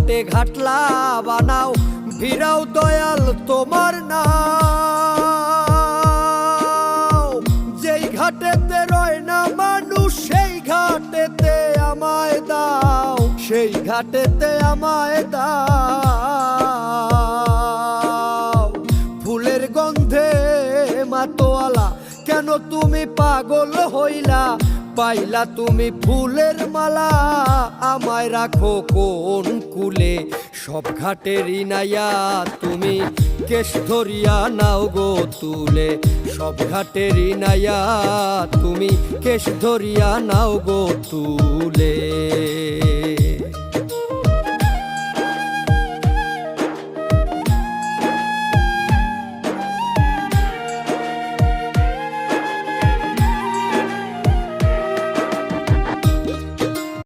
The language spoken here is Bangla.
ঘাটে ঘাটলা বানাও, ভিড়াও দয়াল তোমার নাও। যেই ঘাটেতে রয় না মানুষ সেই ঘাটেতে আমায় দাও, সেই ঘাটেতে আমায় দাও। ফুলের গন্ধে মাতোয়ালা কেন তুমি পাগল হইলা, পাইলা তুমি ফুলের মালা, আমায় রাখো কোন কুলে। সব ঘাটেরই নাইয়া তুমি কেশ ধরিয়া নাও গো তুলে, সব ঘাটেরই নাইয়া তুমি কেশ ধরিয়া নাও গো তুলে।